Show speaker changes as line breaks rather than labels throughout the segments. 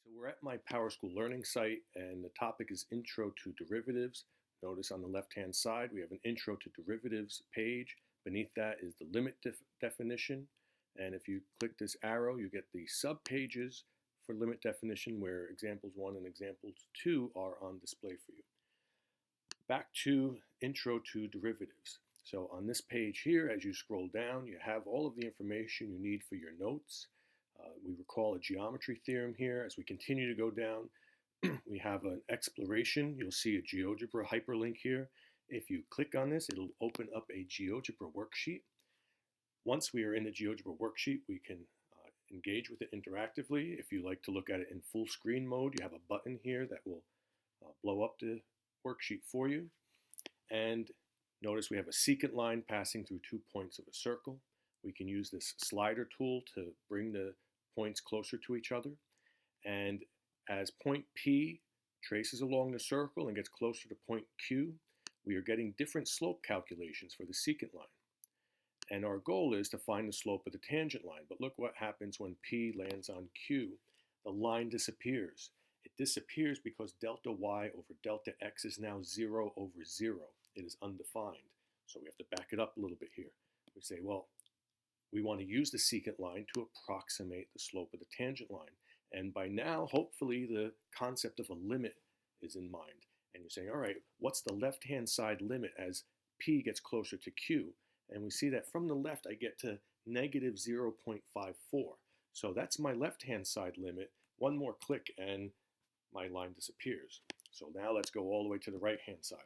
So we're at my PowerSchool Learning site, and the topic is Intro to Derivatives. Notice on the left-hand side, we have an Intro to Derivatives page. Beneath that is the limit definition. And if you click this arrow, you get the sub-pages for limit definition where examples 1 and examples 2 are on display for you. Back to Intro to Derivatives. So on this page here, as you scroll down, you have all of the information you need for your notes. We recall a geometry theorem here. As we continue to go down, we have an exploration. You'll see a GeoGebra hyperlink here. If you click on this, it'll open up a GeoGebra worksheet. Once we are in the GeoGebra worksheet, we can engage with it interactively. If you like to look at it in full screen mode, you have a button here that will blow up the worksheet for you. And notice we have a secant line passing through 2 points of a circle. We can use this slider tool to bring the points closer to each other. And as point P traces along the circle and gets closer to point Q, we are getting different slope calculations for the secant line. And our goal is to find the slope of the tangent line. But look what happens when P lands on Q. The line disappears. It disappears because delta y over delta x is now 0 over 0. It is undefined. So we have to back it up a little bit here. We say, well, we want to use the secant line to approximate the slope of the tangent line. And by now, hopefully, the concept of a limit is in mind. And you're saying, all right, what's the left-hand side limit as P gets closer to Q? And we see that from the left, I get to negative 0.54. So that's my left-hand side limit. One more click, and my line disappears. So now let's go all the way to the right-hand side.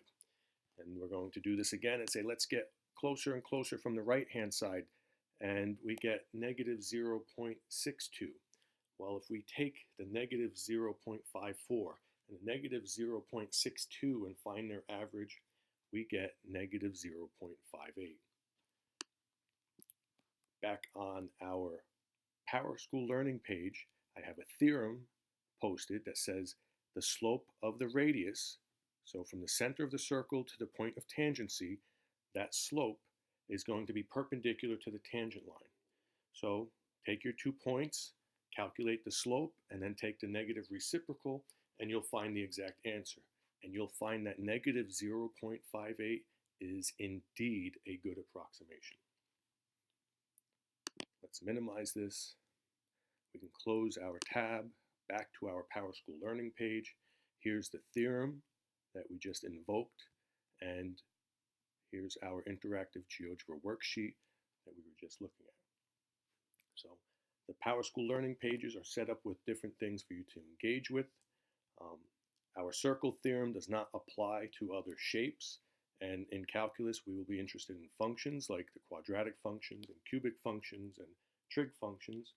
And we're going to do this again and say, let's get closer and closer from the right-hand side. And we get negative 0.62. Well, if we take the negative 0.54 and the negative 0.62 and find their average, we get negative 0.58. Back on our PowerSchool Learning page, I have a theorem posted that says the slope of the radius, so from the center of the circle to the point of tangency, that slope is going to be perpendicular to the tangent line. So take your 2 points, calculate the slope, and then take the negative reciprocal, and you'll find the exact answer. And you'll find that negative 0.58 is indeed a good approximation. Let's minimize this. We can close our tab, back to our PowerSchool Learning page. Here's the theorem that we just invoked, and here's our interactive GeoGebra worksheet that we were just looking at. So the PowerSchool Learning pages are set up with different things for you to engage with. Our circle theorem does not apply to other shapes, and in calculus we will be interested in functions like the quadratic functions and cubic functions and trig functions,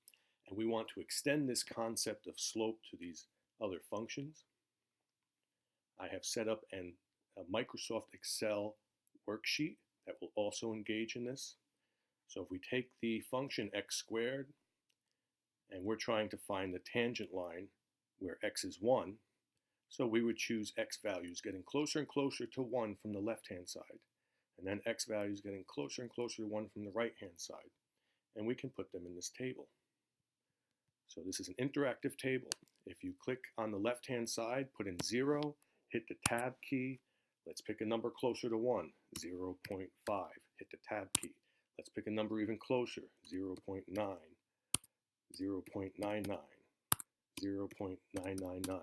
and we want to extend this concept of slope to these other functions. I have set up a Microsoft Excel worksheet that will also engage in this. So if we take the function x squared and we're trying to find the tangent line where x is 1, so we would choose x values getting closer and closer to 1 from the left-hand side, and then x values getting closer and closer to 1 from the right-hand side, and we can put them in this table. So this is an interactive table. If you click on the left-hand side, put in 0, hit the tab key. Let's pick a number closer to 1, 0.5. Hit the tab key. Let's pick a number even closer, 0.9, 0.99, 0.999.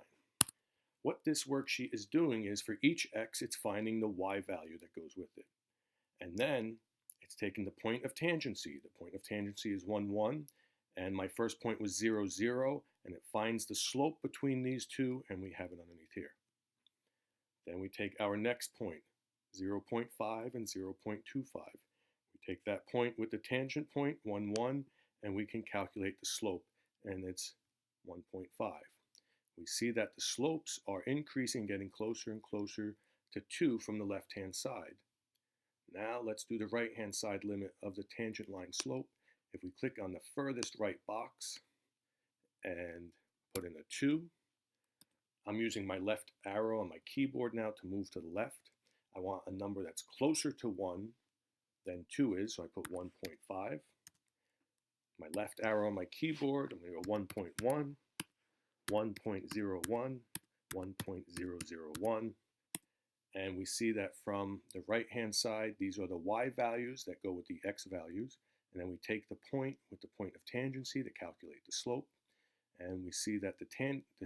What this worksheet is doing is for each x, it's finding the y value that goes with it. And then it's taking the point of tangency. The point of tangency is 1, 1. And my first point was 0, 0. And it finds the slope between these two, and we have it underneath here. Then we take our next point, 0.5 and 0.25. We take that point with the tangent point, 1, 1, and we can calculate the slope, and it's 1.5. We see that the slopes are increasing, getting closer and closer to 2 from the left-hand side. Now let's do the right-hand side limit of the tangent line slope. If we click on the furthest right box and put in a 2, I'm using my left arrow on my keyboard now to move to the left. I want a number that's closer to 1 than 2 is, so I put 1.5. My left arrow on my keyboard, I'm going to go 1.1, 1.01, 1.001. And we see that from the right-hand side, these are the y values that go with the x values. And then we take the point with the point of tangency to calculate the slope. And we see that the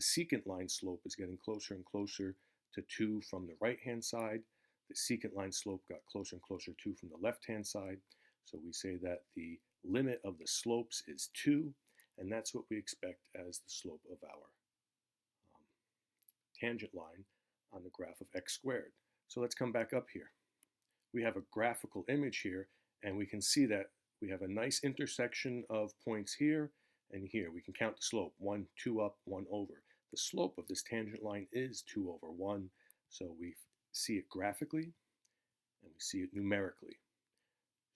secant line slope is getting closer and closer to 2 from the right-hand side. The secant line slope got closer and closer to from the left-hand side. So we say that the limit of the slopes is 2, and that's what we expect as the slope of our tangent line on the graph of x squared. So let's come back up here. We have a graphical image here, and we can see that we have a nice intersection of points here and here. We can count the slope, 1, 2 up, 1 over. The slope of this tangent line is 2 over 1, so we see it graphically and we see it numerically.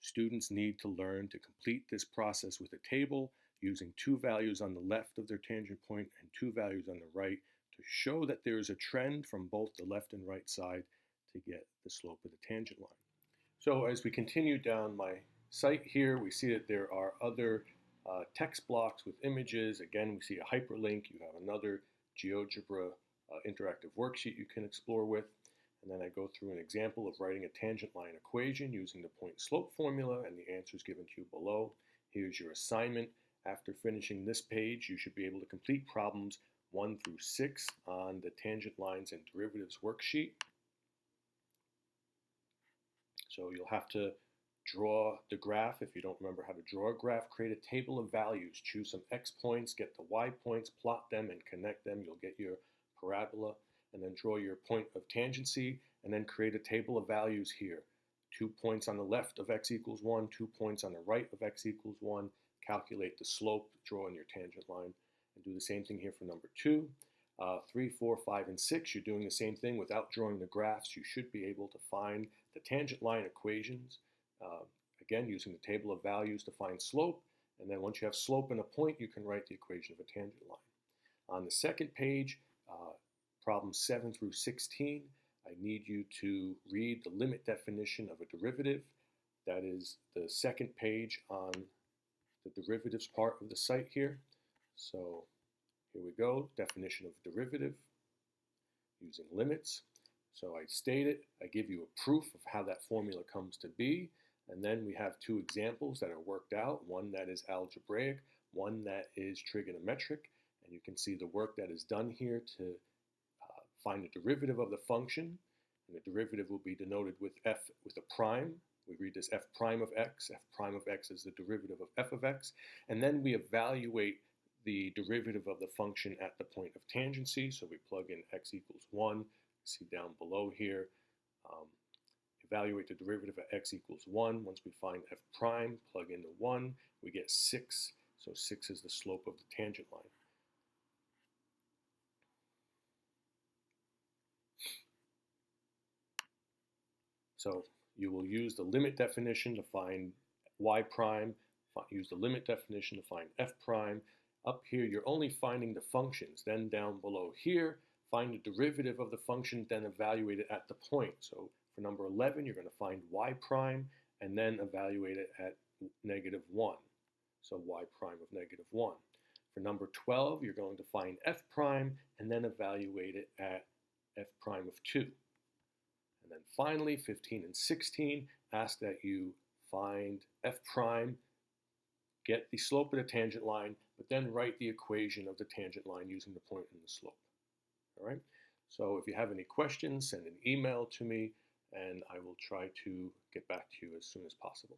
Students need to learn to complete this process with a table using 2 values on the left of their tangent point and 2 values on the right to show that there is a trend from both the left and right side to get the slope of the tangent line. So as we continue down my site here, we see that there are other text blocks with images. Again, we see a hyperlink. You have another GeoGebra interactive worksheet you can explore with. And then I go through an example of writing a tangent line equation using the point slope formula and the answers given to you below. Here's your assignment. After finishing this page, you should be able to complete problems 1 through 6 on the tangent lines and derivatives worksheet. So you'll have to draw the graph. If you don't remember how to draw a graph, create a table of values. Choose some x points, get the y points, plot them, and connect them. You'll get your parabola. And then draw your point of tangency, and then create a table of values here. 2 points on the left of x equals 1, 2 points on the right of x equals 1. Calculate the slope, draw in your tangent line, and do the same thing here for number 2. 3, 4, 5, and 6, you're doing the same thing without drawing the graphs. You should be able to find the tangent line equations, again, using the table of values to find slope. And then once you have slope and a point, you can write the equation of a tangent line. On the second page, problems 7 through 16, I need you to read the limit definition of a derivative. That is the second page on the derivatives part of the site here. So here we go, definition of derivative using limits. So I state it, I give you a proof of how that formula comes to be, and then we have 2 examples that are worked out, one that is algebraic, one that is trigonometric, and you can see the work that is done here to find the derivative of the function, and the derivative will be denoted with f with a prime. We read this f prime of x is the derivative of f of x, and then we evaluate the derivative of the function at the point of tangency, so we plug in x equals 1, see down below here, evaluate the derivative of x equals 1. Once we find f prime, plug in the 1, we get 6, so 6 is the slope of the tangent line. So you will use the limit definition to find y prime, use the limit definition to find f prime. Up here, you're only finding the functions. Then down below here, find the derivative of the function, then evaluate it at the point. So for number 11, you're going to find y prime, and then evaluate it at -1. So y prime of -1. For number 12, you're going to find f prime, and then evaluate it at f prime of 2. And then finally, 15 and 16 ask that you find f prime, get the slope of the tangent line, but then write the equation of the tangent line using the point and the slope. All right? So if you have any questions, send an email to me, and I will try to get back to you as soon as possible.